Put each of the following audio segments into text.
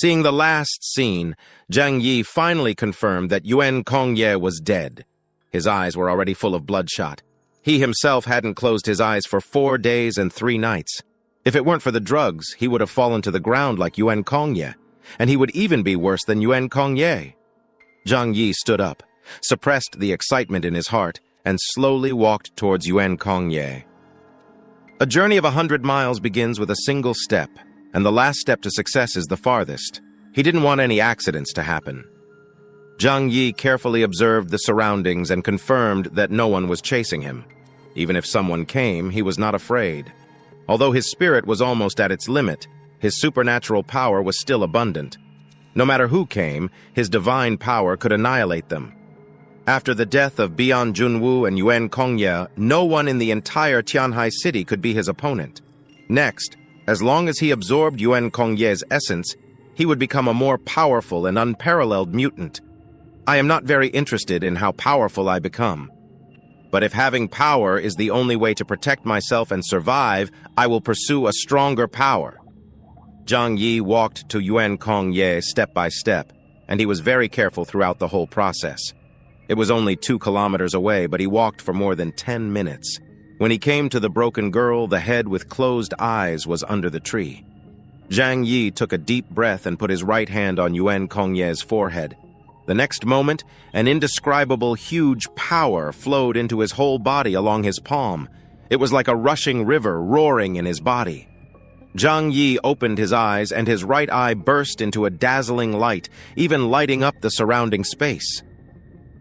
Seeing the last scene, Zhang Yi finally confirmed that Yuan Kongye was dead. His eyes were already full of bloodshot. He himself hadn't closed his eyes for 4 days and 3 nights. If it weren't for the drugs, he would have fallen to the ground like Yuan Kongye, and he would even be worse than Yuan Kongye. Zhang Yi stood up, suppressed the excitement in his heart, and slowly walked towards Yuan Kongye. A journey of 100 miles begins with a single step, and the last step to success is the farthest. He didn't want any accidents to happen. Zhang Yi carefully observed the surroundings and confirmed that no one was chasing him. Even if someone came, he was not afraid. Although his spirit was almost at its limit, his supernatural power was still abundant. No matter who came, his divine power could annihilate them. After the death of Bian Junwu and Yuan Kongye, no one in the entire Tianhai city could be his opponent. Next, as long as he absorbed Yuan Kongye's essence, he would become a more powerful and unparalleled mutant. I am not very interested in how powerful I become. But if having power is the only way to protect myself and survive, I will pursue a stronger power. Zhang Yi walked to Yuan Kongye step by step, and he was very careful throughout the whole process. It was only 2 kilometers away, but he walked for more than 10 minutes. When he came to the broken girl, the head with closed eyes was under the tree. Zhang Yi took a deep breath and put his right hand on Yuan Kongye's forehead. The next moment, an indescribable huge power flowed into his whole body along his palm. It was like a rushing river roaring in his body. Zhang Yi opened his eyes, and his right eye burst into a dazzling light, even lighting up the surrounding space.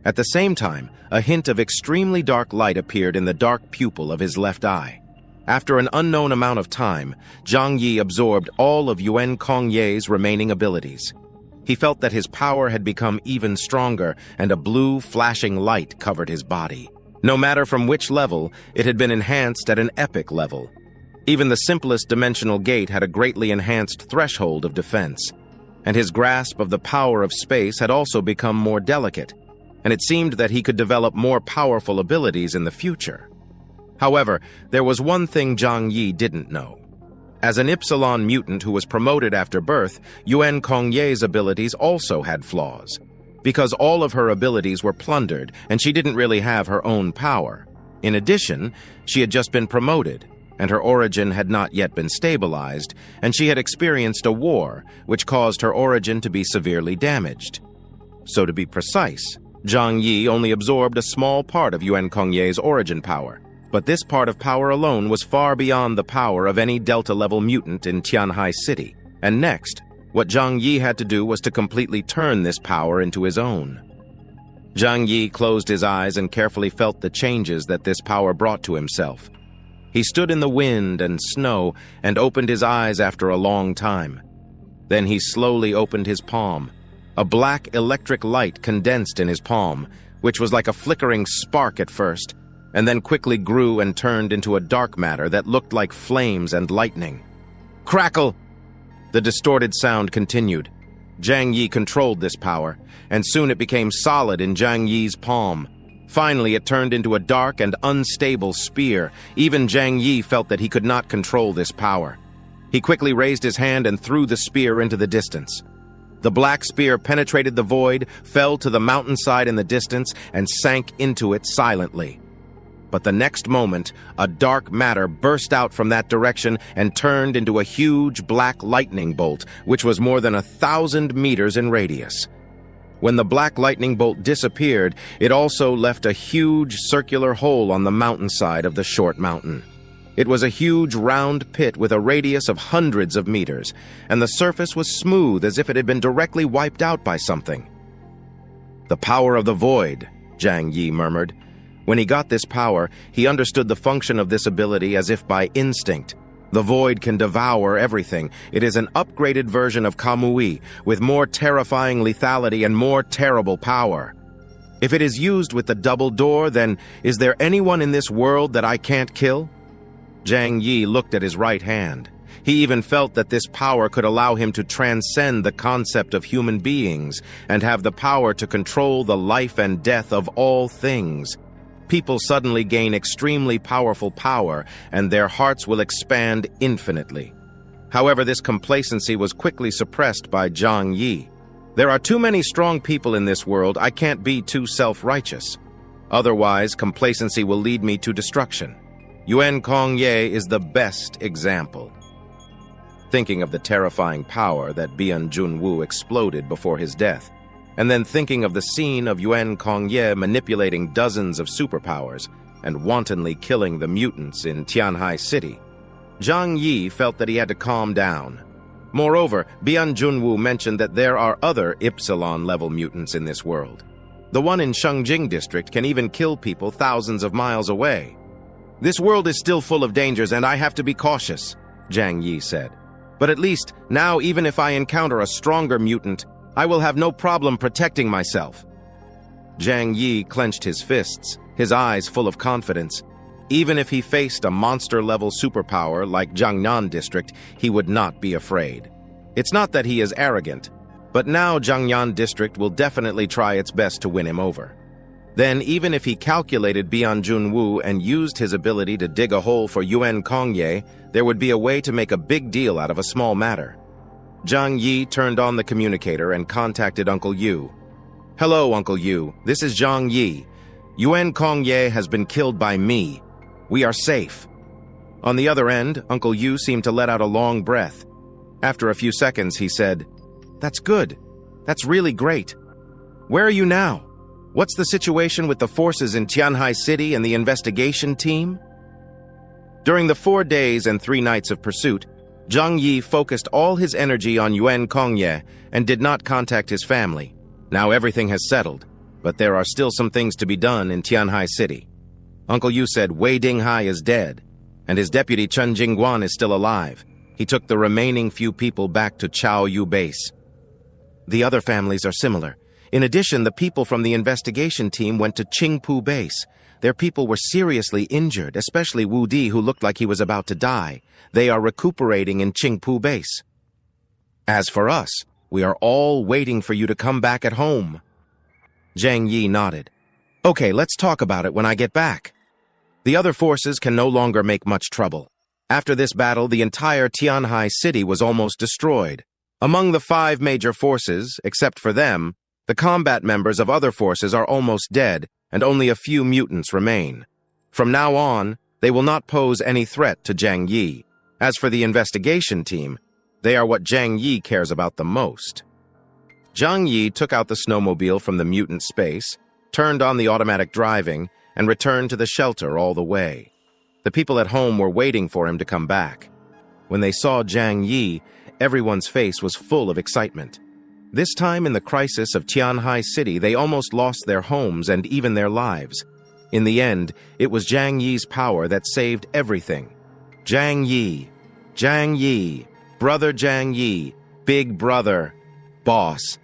At the same time, a hint of extremely dark light appeared in the dark pupil of his left eye. After an unknown amount of time, Zhang Yi absorbed all of Yuan Kongye's remaining abilities. He felt that his power had become even stronger, and a blue, flashing light covered his body. No matter from which level, it had been enhanced at an epic level. Even the simplest dimensional gate had a greatly enhanced threshold of defense, and his grasp of the power of space had also become more delicate, and it seemed that he could develop more powerful abilities in the future. However, there was one thing Zhang Yi didn't know. As an Epsilon mutant who was promoted after birth, Yuan Kongye's abilities also had flaws, because all of her abilities were plundered and she didn't really have her own power. In addition, she had just been promoted, and her origin had not yet been stabilized, and she had experienced a war, which caused her origin to be severely damaged. So to be precise, Zhang Yi only absorbed a small part of Yuan Kongye's origin power, but this part of power alone was far beyond the power of any Delta-level mutant in Tianhai City. And next, what Zhang Yi had to do was to completely turn this power into his own. Zhang Yi closed his eyes and carefully felt the changes that this power brought to himself. He stood in the wind and snow and opened his eyes after a long time. Then he slowly opened his palm. A black electric light condensed in his palm, which was like a flickering spark at first, and then quickly grew and turned into a dark matter that looked like flames and lightning. Crackle! The distorted sound continued. Zhang Yi controlled this power, and soon it became solid in Zhang Yi's palm. Finally, it turned into a dark and unstable spear. Even Zhang Yi felt that he could not control this power. He quickly raised his hand and threw the spear into the distance. The black spear penetrated the void, fell to the mountainside in the distance, and sank into it silently. But the next moment, a dark matter burst out from that direction and turned into a huge black lightning bolt, which was more than 1,000 meters in radius. When the black lightning bolt disappeared, it also left a huge circular hole on the mountainside of the short mountain. It was a huge round pit with a radius of hundreds of meters, and the surface was smooth as if it had been directly wiped out by something. "The power of the void," Zhang Yi murmured. When he got this power, he understood the function of this ability as if by instinct. The void can devour everything. It is an upgraded version of Kamui, with more terrifying lethality and more terrible power. If it is used with the double door, then is there anyone in this world that I can't kill? Zhang Yi looked at his right hand. He even felt that this power could allow him to transcend the concept of human beings and have the power to control the life and death of all things. People suddenly gain extremely powerful power, and their hearts will expand infinitely. However, this complacency was quickly suppressed by Zhang Yi. There are too many strong people in this world. I can't be too self-righteous. Otherwise, complacency will lead me to destruction. Yuan Kongye is the best example. Thinking of the terrifying power that Bian Junwu exploded before his death, and then thinking of the scene of Yuan Kongye manipulating dozens of superpowers and wantonly killing the mutants in Tianhai City, Zhang Yi felt that he had to calm down. Moreover, Bian Junwu mentioned that there are other Epsilon-level mutants in this world. The one in Shengjing district can even kill people thousands of miles away. This world is still full of dangers and I have to be cautious, Zhang Yi said. But at least, now even if I encounter a stronger mutant, I will have no problem protecting myself. Zhang Yi clenched his fists, his eyes full of confidence. Even if he faced a monster-level superpower like Jiangnan District, he would not be afraid. It's not that he is arrogant, but now Jiangnan District will definitely try its best to win him over. Then, even if he calculated Bian Junwu and used his ability to dig a hole for Yuan Kongye, there would be a way to make a big deal out of a small matter. Zhang Yi turned on the communicator and contacted Uncle Yu. "Hello, Uncle Yu. This is Zhang Yi. Yuan Kongye has been killed by me. We are safe." On the other end, Uncle Yu seemed to let out a long breath. After a few seconds, he said, "That's good. That's really great. Where are you now? What's the situation with the forces in Tianhai City and the investigation team?" During the 4 days and 3 nights of pursuit, Zhang Yi focused all his energy on Yuan Kongye and did not contact his family. Now everything has settled, but there are still some things to be done in Tianhai City. Uncle Yu said Wei Dinghai is dead, and his deputy Chen Jingguan is still alive. He took the remaining few people back to Chaoyu Base. The other families are similar. In addition, the people from the investigation team went to Qingpu Base. Their people were seriously injured, especially Wu Di, who looked like he was about to die. They are recuperating in Qingpu Base. As for us, we are all waiting for you to come back at home. Zhang Yi nodded. Okay, let's talk about it when I get back. The other forces can no longer make much trouble. After this battle, the entire Tianhai City was almost destroyed. Among the 5 major forces, except for them, the combat members of other forces are almost dead, and only a few mutants remain. From now on, they will not pose any threat to Zhang Yi. As for the investigation team, they are what Zhang Yi cares about the most. Zhang Yi took out the snowmobile from the mutant space, turned on the automatic driving, and returned to the shelter all the way. The people at home were waiting for him to come back. When they saw Zhang Yi, everyone's face was full of excitement. This time in the crisis of Tianhai City, they almost lost their homes and even their lives. In the end, it was Zhang Yi's power that saved everything. Zhang Yi, brother Zhang Yi, big brother, boss.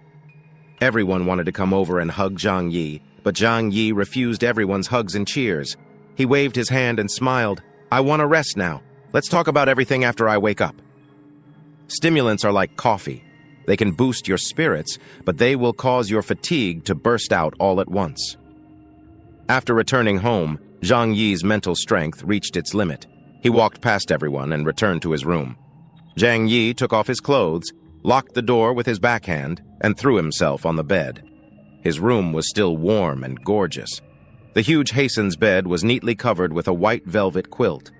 Everyone wanted to come over and hug Zhang Yi, but Zhang Yi refused everyone's hugs and cheers. He waved his hand and smiled. I want to rest now. Let's talk about everything after I wake up. Stimulants are like coffee. They can boost your spirits, but they will cause your fatigue to burst out all at once. After returning home, Zhang Yi's mental strength reached its limit. He walked past everyone and returned to his room. Zhang Yi took off his clothes, locked the door with his backhand, and threw himself on the bed. His room was still warm and gorgeous. The huge Hasten's bed was neatly covered with a white velvet quilt.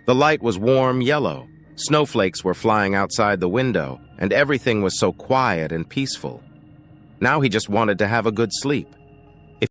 The light was warm yellow. Snowflakes were flying outside the window, and everything was so quiet and peaceful. Now he just wanted to have a good sleep.